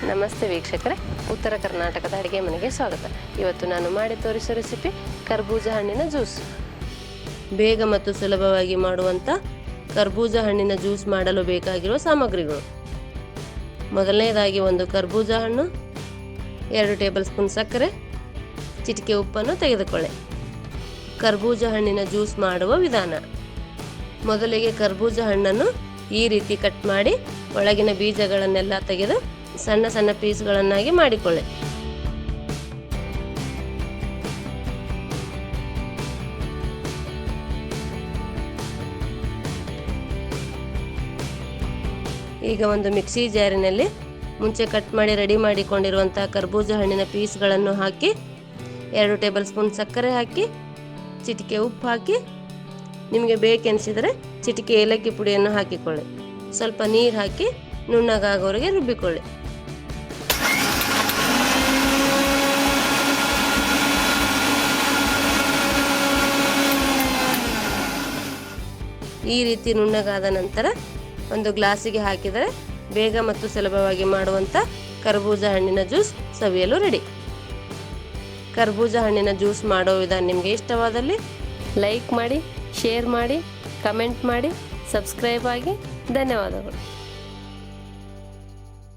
ನಮಸ್ತೆ ವೀಕ್ಷಕರೇ, ಉತ್ತರ ಕರ್ನಾಟಕದ ಅಡುಗೆ ಮನೆಗೆ ಸ್ವಾಗತ. ಇವತ್ತು ನಾನು ಮಾಡಿ ತೋರಿಸೋ ರೆಸಿಪಿ ಕರ್ಬೂಜ ಹಣ್ಣಿನ ಜ್ಯೂಸ್. ಬೇಗ ಮತ್ತು ಸುಲಭವಾಗಿ ಮಾಡುವಂಥ ಕರ್ಬೂಜ ಹಣ್ಣಿನ ಜ್ಯೂಸ್ ಮಾಡಲು ಬೇಕಾಗಿರುವ ಸಾಮಗ್ರಿಗಳು: ಮೊದಲನೇದಾಗಿ ಒಂದು ಕರ್ಬೂಜ ಹಣ್ಣು, 2 ಟೇಬಲ್ ಸ್ಪೂನ್ ಸಕ್ಕರೆ, ಚಿಟಿಕೆ ಉಪ್ಪನ್ನು ತೆಗೆದುಕೊಳ್ಳಿ. ಕರ್ಬೂಜ ಹಣ್ಣಿನ ಜ್ಯೂಸ್ ಮಾಡುವ ವಿಧಾನ: ಮೊದಲಿಗೆ ಕರ್ಬೂಜ ಹಣ್ಣನ್ನು ಈ ರೀತಿ ಕಟ್ ಮಾಡಿ ಒಳಗಿನ ಬೀಜಗಳನ್ನೆಲ್ಲ ತೆಗೆದು ಸಣ್ಣ ಸಣ್ಣ ಪೀಸ್ಗಳನ್ನಾಗಿ ಮಾಡಿಕೊಳ್ಳಿ. ಈಗ ಒಂದು ಮಿಕ್ಸಿ ಜಾರಿನಲ್ಲಿ ಮುಂಚೆ ಕಟ್ ಮಾಡಿ ರೆಡಿ ಮಾಡಿಕೊಂಡಿರುವಂತಹ ಕರ್ಬೂಜ ಹಣ್ಣಿನ ಪೀಸ್ಗಳನ್ನು ಹಾಕಿ, 2 ಟೇಬಲ್ ಸ್ಪೂನ್ ಸಕ್ಕರೆ ಹಾಕಿ, ಚಿಟಿಕೆ ಉಪ್ಪು ಹಾಕಿ, ನಿಮಗೆ ಬೇಕೆನಿಸಿದರೆ ಚಿಟಿಕೆ ಏಲಕ್ಕಿ ಪುಡಿಯನ್ನು ಹಾಕಿಕೊಳ್ಳಿ. ಸ್ವಲ್ಪ ನೀರು ಹಾಕಿ ನುಣ್ಣಗಾಗೋವರೆಗೆ ರುಬ್ಬಿಕೊಳ್ಳಿ. ಈ ರೀತಿ ನುಣ್ಣಗಾದ ನಂತರ ಒಂದು ಗ್ಲಾಸಿಗೆ ಹಾಕಿದರೆ ಬೇಗ ಮತ್ತು ಸುಲಭವಾಗಿ ಮಾಡುವಂಥ ಕರ್ಬೂಜ ಹಣ್ಣಿನ ಜ್ಯೂಸ್ ಸವಿಯಲು ರೆಡಿ. ಕರ್ಬೂಜ ಹಣ್ಣಿನ ಜ್ಯೂಸ್ ಮಾಡೋ ವಿಧಾನ ನಿಮಗೆ ಇಷ್ಟವಾದಲ್ಲಿ ಲೈಕ್ ಮಾಡಿ, ಶೇರ್ ಮಾಡಿ, ಕಮೆಂಟ್ ಮಾಡಿ, ಸಬ್ಸ್ಕ್ರೈಬ್ ಆಗಿ. ಧನ್ಯವಾದಗಳು.